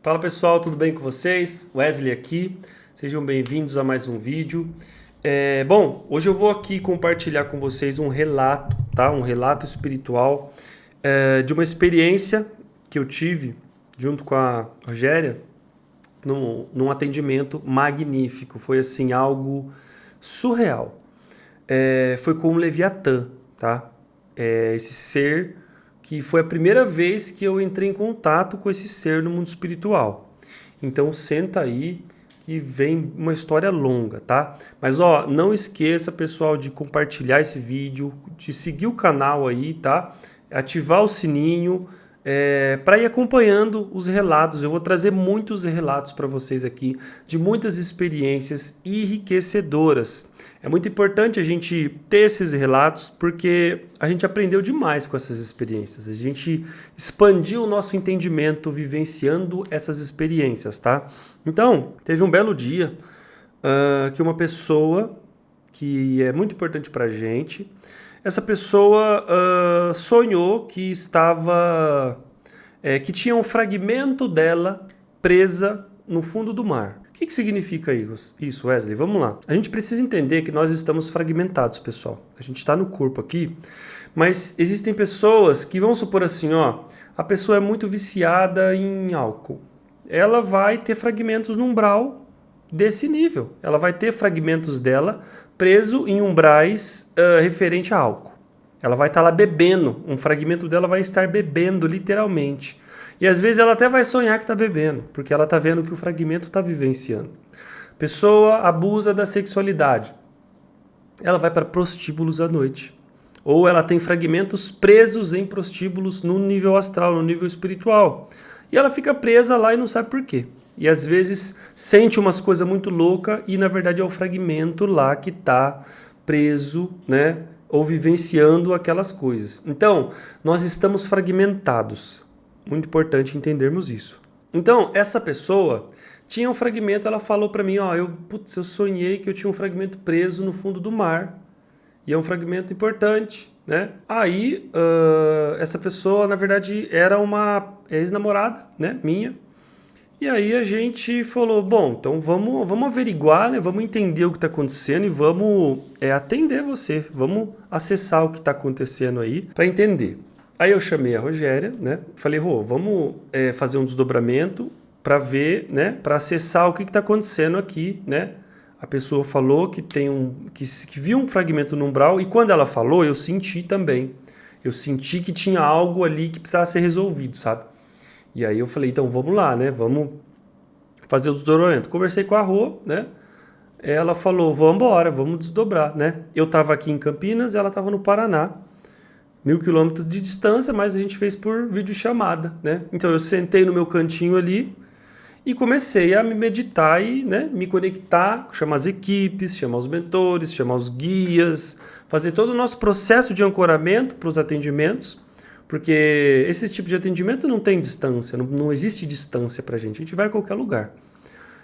Fala pessoal, tudo bem com vocês? Wesley aqui, sejam bem-vindos a mais um vídeo. Bom, hoje eu vou aqui compartilhar com vocês um relato, tá? Um relato espiritual de uma experiência que eu tive junto com a Rogéria num atendimento magnífico. Foi assim, algo surreal. Foi com o Leviatã, tá? Esse ser que foi a primeira vez que eu entrei em contato com esse ser no mundo espiritual. Então senta aí que vem uma história longa, tá? Mas ó, não esqueça, pessoal, de compartilhar esse vídeo, de seguir o canal aí, tá? Ativar o sininho para ir acompanhando os relatos. Eu vou trazer muitos relatos para vocês aqui de muitas experiências enriquecedoras. É muito importante a gente ter esses relatos porque a gente aprendeu demais com essas experiências. A gente expandiu o nosso entendimento vivenciando essas experiências, tá? Então, teve um belo dia que uma pessoa que é muito importante pra gente, essa pessoa sonhou que que tinha um fragmento dela presa no fundo do mar. O que significa isso, Wesley? Vamos lá. A gente precisa entender que nós estamos fragmentados, pessoal. A gente está no corpo aqui, mas existem pessoas que, vamos supor assim, ó, a pessoa é muito viciada em álcool. Ela vai ter fragmentos no umbral desse nível. Ela vai ter fragmentos dela preso em umbrais referente a álcool. Ela vai estar lá bebendo. Um fragmento dela vai estar bebendo, literalmente. E às vezes ela até vai sonhar que está bebendo, porque ela está vendo que o fragmento está vivenciando. Pessoa abusa da sexualidade. Ela vai para prostíbulos à noite. Ou ela tem fragmentos presos em prostíbulos no nível astral, no nível espiritual. E ela fica presa lá e não sabe por quê. E às vezes sente umas coisas muito loucas e na verdade é o fragmento lá que está preso, né? Ou vivenciando aquelas coisas. Então, nós estamos fragmentados. Muito importante entendermos isso. Então, essa pessoa tinha um fragmento, ela falou para mim, ó, eu sonhei que eu tinha um fragmento preso no fundo do mar. E é um fragmento importante, né? Aí, essa pessoa, na verdade, era uma ex-namorada, né, minha. E aí a gente falou, bom, então vamos averiguar, né? Vamos entender o que está acontecendo e vamos atender você. Vamos acessar o que está acontecendo aí para entender. Aí eu chamei a Rogéria, né? Falei, Rô, vamos fazer um desdobramento para ver, né? Para acessar o que está acontecendo aqui, né? A pessoa falou que que viu um fragmento no umbral e quando ela falou, eu senti também. Eu senti que tinha algo ali que precisava ser resolvido, sabe? E aí eu falei, então vamos lá, né? Vamos fazer o desdobramento. Conversei com a Rô, né? Ela falou, vamos embora, vamos desdobrar, né? Eu estava aqui em Campinas, ela estava no Paraná. 1.000 quilômetros de distância, mas a gente fez por videochamada, né? Então eu sentei no meu cantinho ali e comecei a me meditar e, né, me conectar, chamar as equipes, chamar os mentores, chamar os guias, fazer todo o nosso processo de ancoramento para os atendimentos, porque esse tipo de atendimento não tem distância, não existe distância para a gente vai a qualquer lugar.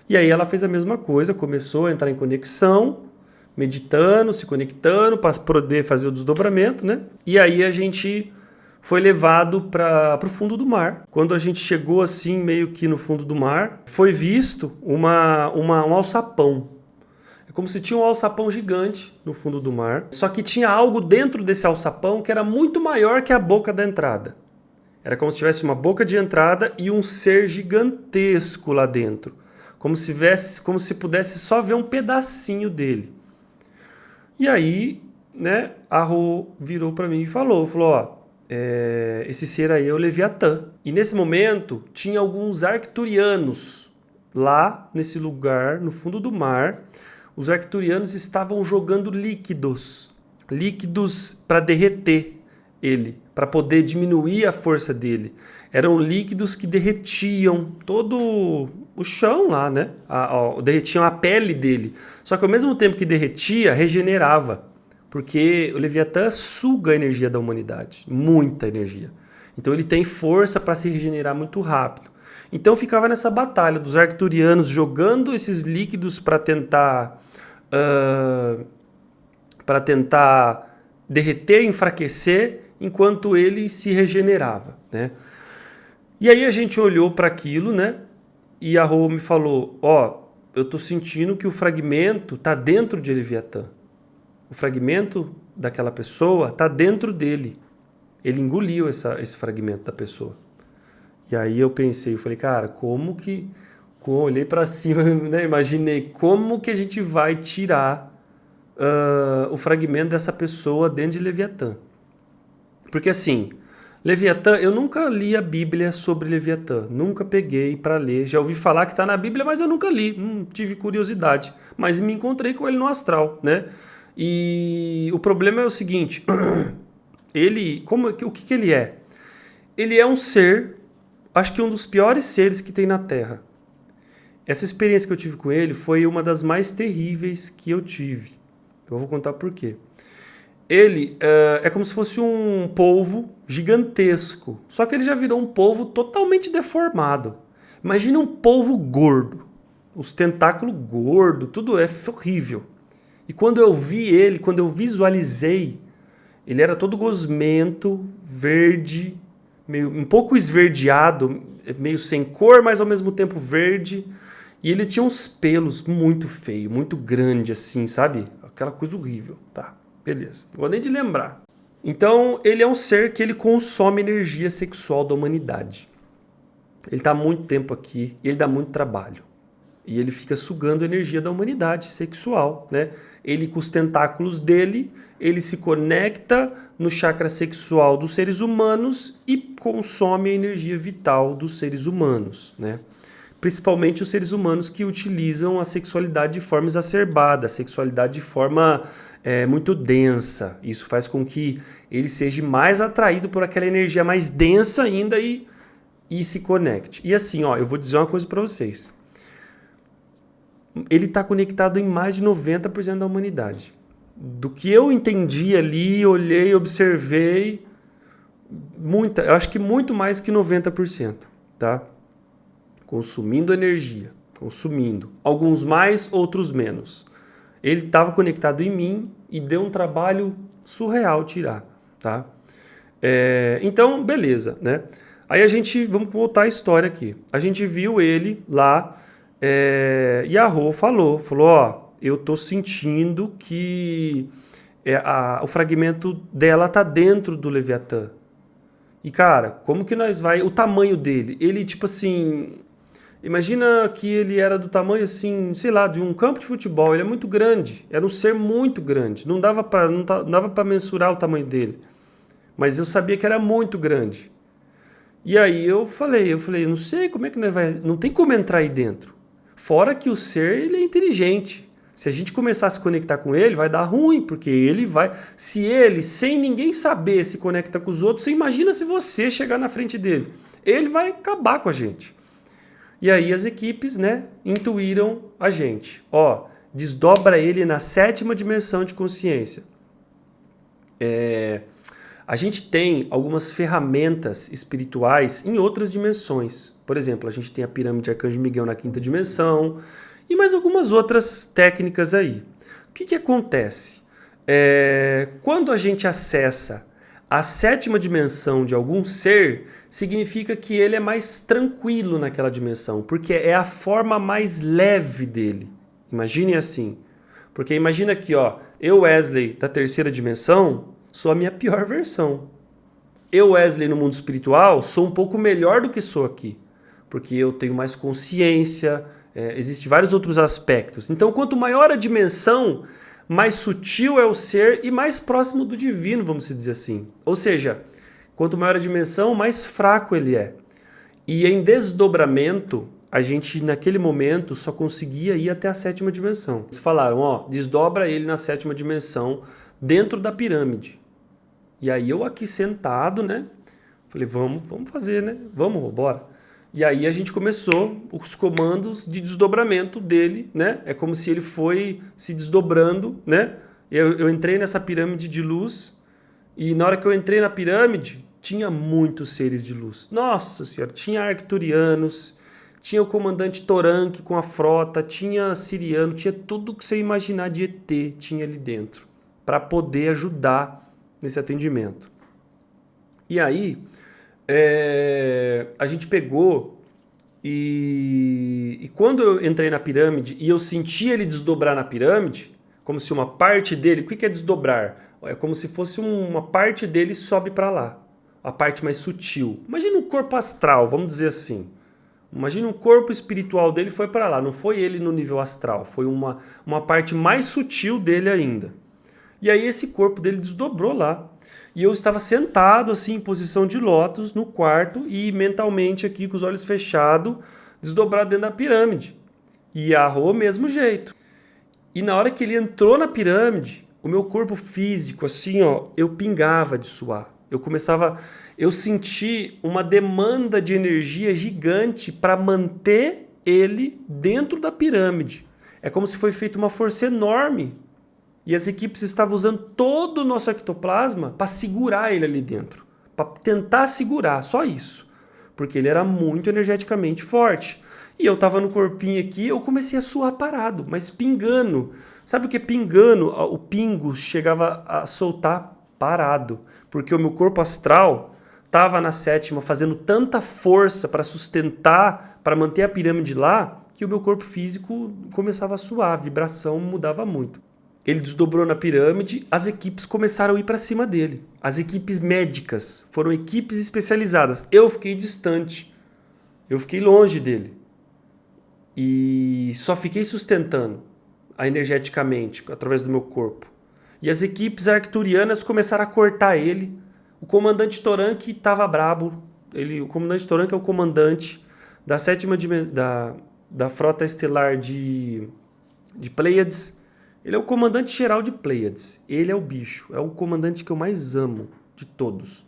E aí ela fez a mesma coisa, começou a entrar em conexão, meditando, se conectando para poder fazer o desdobramento, né? E aí a gente foi levado para o fundo do mar. Quando a gente chegou assim, meio que no fundo do mar, foi visto um alçapão. É como se tinha um alçapão gigante no fundo do mar, só que tinha algo dentro desse alçapão que era muito maior que a boca da entrada. Era como se tivesse uma boca de entrada e um ser gigantesco lá dentro. Como se pudesse só ver um pedacinho dele. E aí, né, a Rô virou para mim e falou, ó, esse ser aí é o Leviatã. E nesse momento, tinha alguns arcturianos lá nesse lugar, no fundo do mar. Os arcturianos estavam jogando líquidos para derreter ele, para poder diminuir a força dele. Eram líquidos que derretiam todo o chão lá, né? Derretiam a pele dele. Só que ao mesmo tempo que derretia, regenerava. Porque o Leviatã suga a energia da humanidade, muita energia. Então ele tem força para se regenerar muito rápido. Então ficava nessa batalha dos arcturianos jogando esses líquidos para tentar derreter, enfraquecer, enquanto ele se regenerava, né? E aí a gente olhou para aquilo, né? e a Rô me falou, eu tô sentindo que o fragmento tá dentro de Leviatã. O fragmento daquela pessoa tá dentro dele. Ele engoliu esse fragmento da pessoa. E aí eu falei, cara, como que... Eu olhei para cima, né, imaginei como que a gente vai tirar o fragmento dessa pessoa dentro de Leviatã. Porque assim, Leviatã, eu nunca li a Bíblia sobre Leviatã, nunca peguei para ler. Já ouvi falar que está na Bíblia, mas eu nunca li, não tive curiosidade. Mas me encontrei com ele no astral, né? E o problema é o seguinte, o que ele é? Ele é um ser, acho que um dos piores seres que tem na Terra. Essa experiência que eu tive com ele foi uma das mais terríveis que eu tive. Eu vou contar por quê. Ele é como se fosse um polvo gigantesco. Só que ele já virou um polvo totalmente deformado. Imagina um polvo gordo. Os tentáculos gordos, tudo é horrível. E quando eu vi ele, quando eu visualizei, ele era todo gosmento, verde, meio, um pouco esverdeado, meio sem cor, mas ao mesmo tempo verde. E ele tinha uns pelos muito feio, muito grande assim, sabe? Aquela coisa horrível. Tá, beleza. Não vou nem de lembrar. Então, ele é um ser que ele consome energia sexual da humanidade. Ele está há muito tempo aqui e ele dá muito trabalho. E ele fica sugando a energia da humanidade sexual, né? Ele, com os tentáculos dele, ele se conecta no chakra sexual dos seres humanos e consome a energia vital dos seres humanos, né? Principalmente os seres humanos que utilizam a sexualidade de forma exacerbada, a sexualidade de forma muito densa. Isso faz com que ele seja mais atraído por aquela energia mais densa ainda e se conecte. E assim, eu vou dizer uma coisa para vocês. Ele está conectado em mais de 90% da humanidade. Do que eu entendi ali, olhei, observei, eu acho que muito mais que 90%, tá? Consumindo energia, consumindo. Alguns mais, outros menos. Ele estava conectado em mim e deu um trabalho surreal tirar, tá? Então, beleza, né? Aí vamos voltar à história aqui. A gente viu ele lá e a Rô falou, eu tô sentindo que o fragmento dela tá dentro do Leviatã. E cara, como que nós vai... O tamanho dele, ele tipo assim... Imagina que ele era do tamanho assim, sei lá, de um campo de futebol. Ele é muito grande, era um ser muito grande. Não dava para mensurar o tamanho dele. Mas eu sabia que era muito grande. E aí eu falei, não sei como é que nós vai... Não tem como entrar aí dentro. Fora que o ser, ele é inteligente. Se a gente começar a se conectar com ele, vai dar ruim, porque ele vai... Se ele, sem ninguém saber, se conecta com os outros, você imagina se você chegar na frente dele. Ele vai acabar com a gente. E aí as equipes, né, intuíram a gente. Desdobra ele na 7ª dimensão de consciência. A gente tem algumas ferramentas espirituais em outras dimensões. Por exemplo, a gente tem a pirâmide de Arcanjo Miguel na 5ª dimensão e mais algumas outras técnicas aí. O que acontece? Quando a gente acessa a 7ª dimensão de algum ser, significa que ele é mais tranquilo naquela dimensão, porque é a forma mais leve dele. Imaginem assim. Porque imagina aqui, eu, Wesley, da 3ª dimensão, sou a minha pior versão. Eu, Wesley, no mundo espiritual, sou um pouco melhor do que sou aqui. Porque eu tenho mais consciência, existem vários outros aspectos. Então, quanto maior a dimensão, mais sutil é o ser e mais próximo do divino, vamos dizer assim. Ou seja, quanto maior a dimensão, mais fraco ele é. E em desdobramento, a gente naquele momento só conseguia ir até a 7ª dimensão. Eles falaram, desdobra ele na 7ª dimensão, dentro da pirâmide. E aí eu aqui sentado, né? Falei, vamos fazer, né? Vamos, bora. E aí a gente começou os comandos de desdobramento dele, né? É como se ele foi se desdobrando, né? Eu entrei nessa pirâmide de luz e na hora que eu entrei na pirâmide, tinha muitos seres de luz. Nossa Senhora, tinha arcturianos, tinha o comandante Toranque com a frota, tinha siriano, tinha tudo que você imaginar de ET tinha ali dentro, para poder ajudar nesse atendimento. E aí... a gente pegou e quando eu entrei na pirâmide e eu senti ele desdobrar na pirâmide, como se uma parte dele... O que é desdobrar? É como se fosse uma parte dele sobe para lá. A parte mais sutil. Imagina um corpo astral, vamos dizer assim. Imagina um corpo espiritual dele foi para lá. Não foi ele no nível astral. Foi uma parte mais sutil dele ainda. E aí esse corpo dele desdobrou lá. E eu estava sentado assim em posição de lótus no quarto e mentalmente aqui com os olhos fechados, desdobrado dentro da pirâmide. E arrou mesmo jeito. E na hora que ele entrou na pirâmide, o meu corpo físico, assim, ó, eu pingava de suar. Eu senti uma demanda de energia gigante para manter ele dentro da pirâmide. É como se foi feita uma força enorme. E as equipes estavam usando todo o nosso ectoplasma para segurar ele ali dentro. Para tentar segurar, só isso. Porque ele era muito energeticamente forte. E eu tava no corpinho aqui, eu comecei a suar parado, mas pingando. Sabe o que é pingando? O pingo chegava a soltar parado. Porque o meu corpo astral estava na sétima fazendo tanta força para sustentar, para manter a pirâmide lá, que o meu corpo físico começava a suar, a vibração mudava muito. Ele desdobrou na pirâmide, as equipes começaram a ir para cima dele. As equipes médicas foram equipes especializadas. Eu fiquei distante, eu fiquei longe dele. E só fiquei sustentando energeticamente, através do meu corpo. E as equipes arcturianas começaram a cortar ele. O comandante Toranque estava brabo. O comandante Toranque é o comandante da sétima da frota estelar de Pleiades. Ele é o comandante geral de Pleiades. Ele é o bicho. É o comandante que eu mais amo de todos.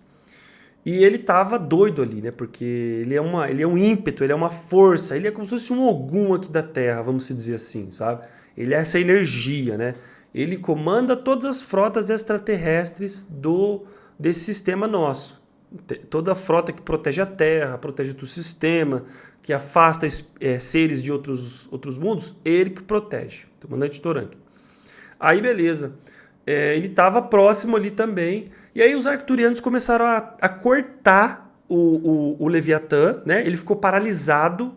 E ele tava doido ali, né? Porque ele é um ímpeto, ele é uma força. Ele é como se fosse um Ogum aqui da Terra, vamos dizer assim, sabe? Ele é essa energia, né? Ele comanda todas as frotas extraterrestres desse sistema nosso. Toda a frota que protege a Terra, protege o sistema, que afasta seres de outros mundos, ele que protege. O comandante Toranque. Aí, beleza. Ele estava próximo ali também. E aí os arcturianos começaram a cortar o Leviatã, né? Ele ficou paralisado.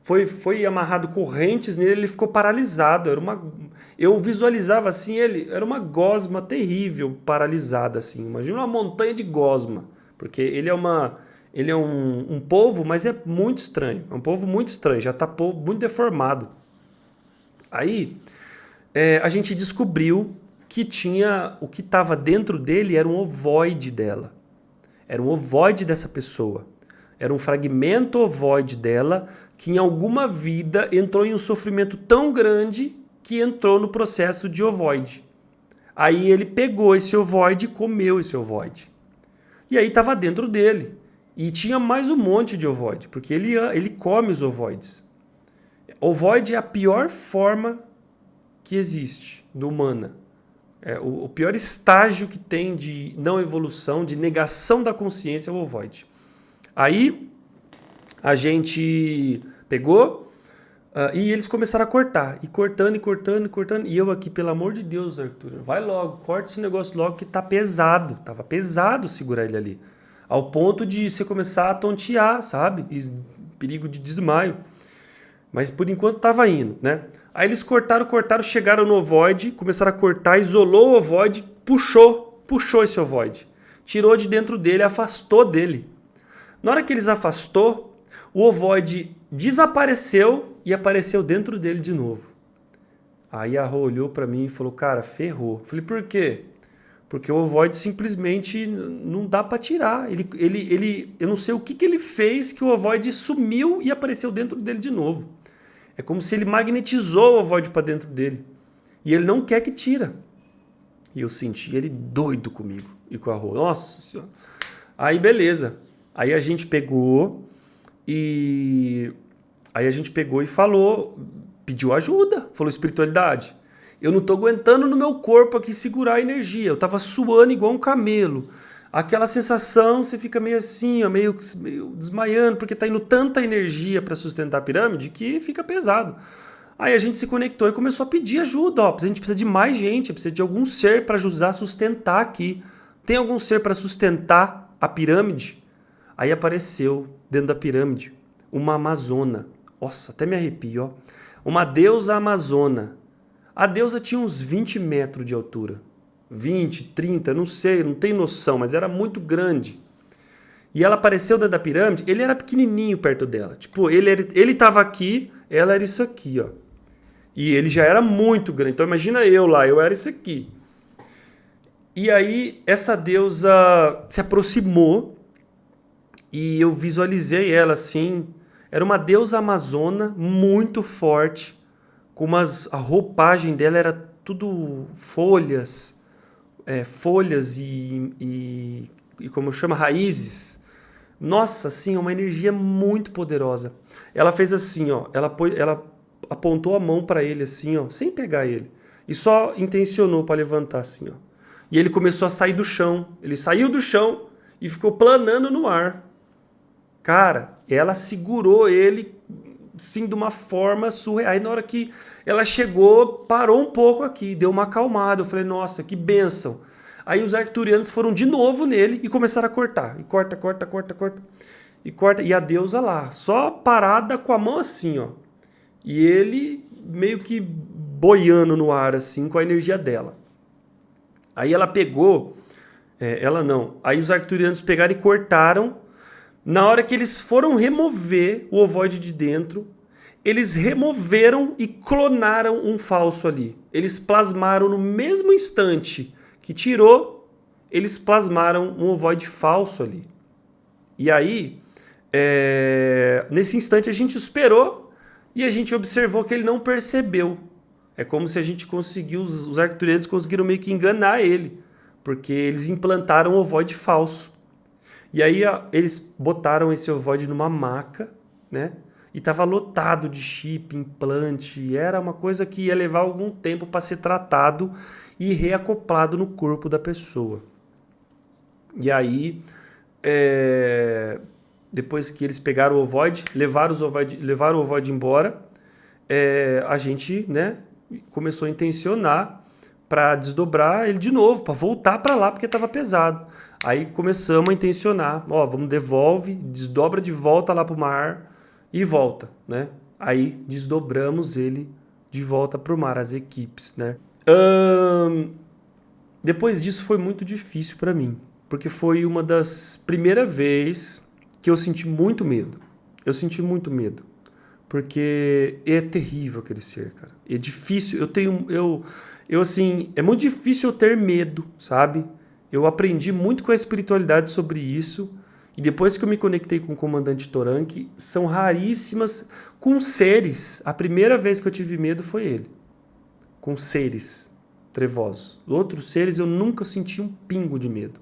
Foi amarrado correntes nele, ele ficou paralisado. Eu visualizava assim, ele era uma gosma terrível, paralisada assim. Imagina uma montanha de gosma. Porque ele é um povo, mas é muito estranho. É um povo muito estranho, já está muito deformado. Aí a gente descobriu que o que estava dentro dele era um ovoide dela. Era um ovoide dessa pessoa. Era um fragmento ovoide dela que em alguma vida entrou em um sofrimento tão grande que entrou no processo de ovoide. Aí ele pegou esse ovoide e comeu esse ovoide. E aí estava dentro dele. E tinha mais um monte de ovoide, porque ele come os ovoides. Ovoide é a pior forma que existe do humana. O pior estágio que tem de não evolução, de negação da consciência é o ovoide. Aí a gente pegou e eles começaram a cortar. E cortando. E eu aqui, pelo amor de Deus, Arthur, vai logo, corta esse negócio logo que tá pesado. Tava pesado segurar ele ali. Ao ponto de você começar a tontear, sabe? Perigo de desmaio. Mas por enquanto tava indo, né? Aí eles cortaram, chegaram no ovoide, começaram a cortar, isolou o ovoide, puxou esse ovoide. Tirou de dentro dele, afastou dele. Na hora que eles afastou, o ovoide desapareceu e apareceu dentro dele de novo. Aí a Rô olhou pra mim e falou, cara, ferrou. Eu falei, por quê? Porque o ovoide simplesmente não dá pra tirar. Eu não sei o que ele fez que o ovoide sumiu e apareceu dentro dele de novo. É como se ele magnetizou o ovoide para dentro dele. E ele não quer que tira. E eu senti ele doido comigo e com a Rô. Nossa Senhora. Aí beleza. Aí a gente pegou e falou, pediu ajuda. Falou, espiritualidade, eu não tô aguentando no meu corpo aqui segurar a energia. Eu tava suando igual um camelo. Aquela sensação, você fica meio assim, ó, meio desmaiando, porque tá indo tanta energia para sustentar a pirâmide que fica pesado. Aí a gente se conectou e começou a pedir ajuda. Ó, a gente precisa de mais gente, precisa de algum ser para ajudar a sustentar aqui. Tem algum ser para sustentar a pirâmide? Aí apareceu dentro da pirâmide uma amazona. Nossa, até me arrepio, ó. Uma deusa amazona. A deusa tinha uns 20 metros de altura. 20, 30, não sei, não tenho noção, mas era muito grande. E ela apareceu dentro da pirâmide, ele era pequenininho perto dela. Tipo, ele tava aqui, ela era isso aqui, ó. E ele já era muito grande. Então imagina eu lá, eu era isso aqui. E aí essa deusa se aproximou e eu visualizei ela assim. Era uma deusa amazona muito forte, a roupagem dela era tudo folhas, folhas e como chama, raízes. Nossa, assim, uma energia muito poderosa. Ela fez assim, ó, ela apontou a mão para ele assim, ó, sem pegar ele, e só intencionou para levantar assim, ó. E ele começou a sair do chão. Ele saiu do chão e ficou planando no ar. Cara, ela segurou ele sim de uma forma surreal. Aí na hora que ela chegou, parou um pouco aqui, deu uma acalmada. Eu falei, nossa, que bênção. Aí os arcturianos foram de novo nele e começaram a cortar. E corta, corta, corta, corta. E corta. E a deusa lá, só parada com a mão assim, ó. E ele meio que boiando no ar, assim, com a energia dela. Aí ela pegou... ela não. Aí os arcturianos pegaram e cortaram. Na hora que eles foram remover o ovoide de dentro, eles removeram e clonaram um falso ali. Eles plasmaram no mesmo instante que tirou, eles plasmaram um ovoide falso ali. E aí, nesse instante a gente esperou e a gente observou que ele não percebeu. É como se a gente conseguiu, os arcturianos conseguiram meio que enganar ele, porque eles implantaram um ovoide falso. E aí eles botaram esse ovoide numa maca, né? E estava lotado de chip, implante. Era uma coisa que ia levar algum tempo para ser tratado e reacoplado no corpo da pessoa. E aí, depois que eles pegaram o ovoide, levaram o ovoide embora, a gente, né, começou a intencionar para desdobrar ele de novo, para voltar para lá porque estava pesado. Aí começamos a intencionar, ó, vamos devolve, desdobra de volta lá pro mar e volta, né? Aí desdobramos ele de volta pro mar, as equipes, né? Depois disso foi muito difícil para mim, porque foi uma das primeiras vezes que eu senti muito medo. Eu senti muito medo, porque é terrível aquele ser, cara. É difícil, eu assim, é muito difícil eu ter medo, sabe? Eu aprendi muito com a espiritualidade sobre isso. E depois que eu me conectei com o comandante Toranque, são raríssimas com seres. A primeira vez que eu tive medo foi ele. Com seres trevosos. Outros seres eu nunca senti um pingo de medo.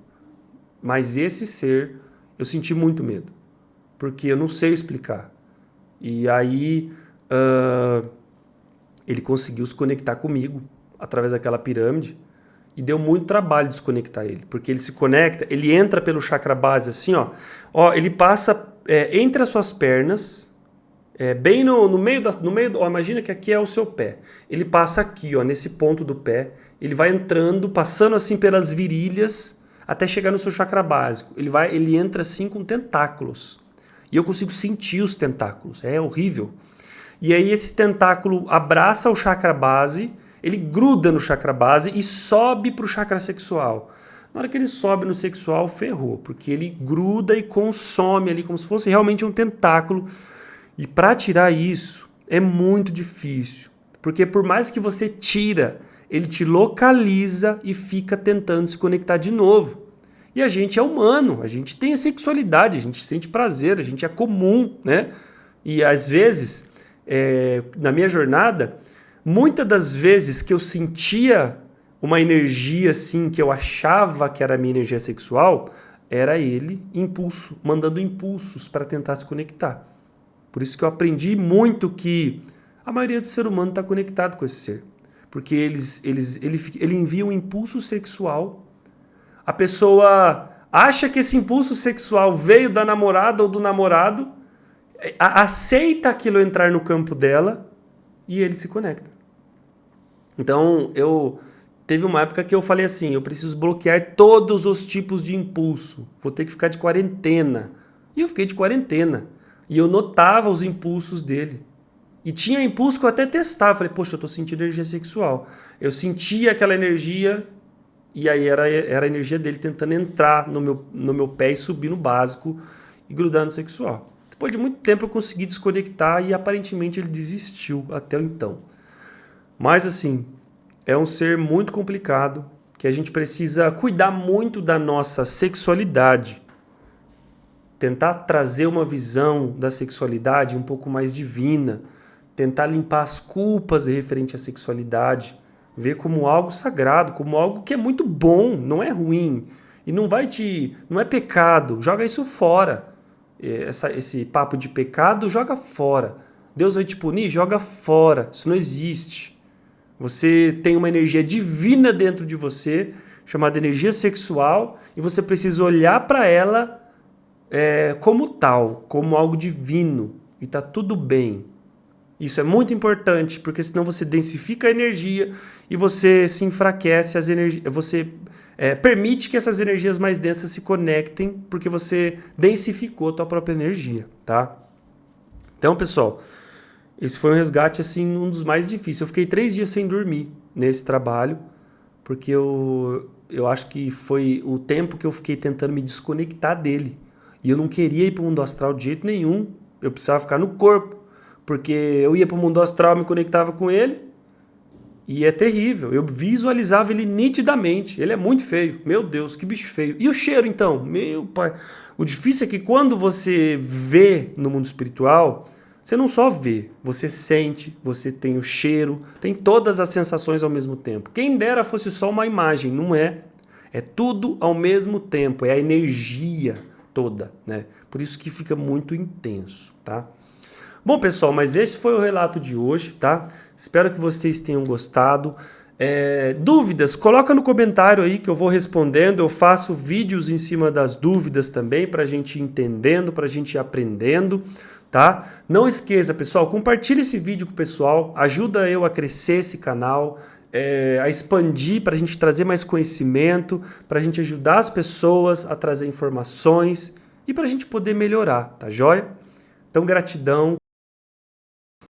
Mas esse ser, eu senti muito medo. Porque eu não sei explicar. E aí, ele conseguiu se conectar comigo através daquela pirâmide. E deu muito trabalho desconectar ele, porque ele se conecta, ele entra pelo chakra base assim, ó, ele passa entre as suas pernas, bem no meio imagina que aqui é o seu pé, ele passa aqui, ó, nesse ponto do pé, ele vai entrando, passando assim pelas virilhas, até chegar no seu chakra básico, ele entra assim com tentáculos, e eu consigo sentir os tentáculos, é horrível, e aí esse tentáculo abraça o chakra base, ele gruda no chakra base e sobe para o chakra sexual. Na hora que ele sobe no sexual, ferrou, porque ele gruda e consome ali como se fosse realmente um tentáculo. E para tirar isso é muito difícil, porque por mais que você tira, ele te localiza e fica tentando se conectar de novo. E a gente é humano, a gente tem a sexualidade, a gente sente prazer, a gente é comum, né? E às vezes, na minha jornada, muitas das vezes que eu sentia uma energia assim, que eu achava que era a minha energia sexual, era ele, mandando impulsos para tentar se conectar. Por isso que eu aprendi muito que a maioria do ser humano está conectado com esse ser. Porque ele envia um impulso sexual, a pessoa acha que esse impulso sexual veio da namorada ou do namorado, aceita aquilo entrar no campo dela e ele se conecta. Então, teve uma época que eu falei assim, eu preciso bloquear todos os tipos de impulso, vou ter que ficar de quarentena. E eu fiquei de quarentena, E eu notava os impulsos dele. E tinha impulso que eu até testava. Falei, poxa, eu tô sentindo energia sexual. Eu sentia aquela energia e aí era a energia dele tentando entrar no meu pé e subir no básico e grudar no sexual. Depois de muito tempo eu consegui desconectar e aparentemente ele desistiu até então. Mas assim, é um ser muito complicado que a gente precisa cuidar muito da nossa sexualidade. Tentar trazer uma visão da sexualidade um pouco mais divina. Tentar limpar as culpas referente à sexualidade. Ver como algo sagrado, como algo que é muito bom, não é ruim. E não é pecado, joga isso fora. Esse papo de pecado, joga fora. Deus vai te punir? Joga fora. Isso não existe. Você tem uma energia divina dentro de você, chamada energia sexual, e você precisa olhar para ela como tal, como algo divino. E tá tudo bem. Isso é muito importante, porque senão você densifica a energia e você se enfraquece, você permite que essas energias mais densas se conectem, porque você densificou a tua própria energia, tá? Então, pessoal, esse foi um resgate, assim, um dos mais difíceis. Eu fiquei 3 dias sem dormir nesse trabalho, porque eu acho que foi o tempo que eu fiquei tentando me desconectar dele. E eu não queria ir para o mundo astral de jeito nenhum, eu precisava ficar no corpo. Porque eu ia para o mundo astral, me conectava com ele, e é terrível. Eu visualizava ele nitidamente. Ele é muito feio. Meu Deus, que bicho feio. E o cheiro, então? Meu pai. O difícil é que quando você vê no mundo espiritual, você não só vê, você sente, você tem o cheiro, tem todas as sensações ao mesmo tempo. Quem dera fosse só uma imagem, não é. É tudo ao mesmo tempo, é a energia toda, né? Por isso que fica muito intenso, tá? Bom, pessoal, mas esse foi o relato de hoje, tá? Espero que vocês tenham gostado. Dúvidas, coloca no comentário aí que eu vou respondendo. Eu faço vídeos em cima das dúvidas também para a gente ir entendendo, para a gente ir aprendendo, tá? Não esqueça, pessoal, compartilhe esse vídeo com o pessoal. Ajuda eu a crescer esse canal, a expandir para a gente trazer mais conhecimento, para a gente ajudar as pessoas a trazer informações e para a gente poder melhorar, tá joia? Então, gratidão.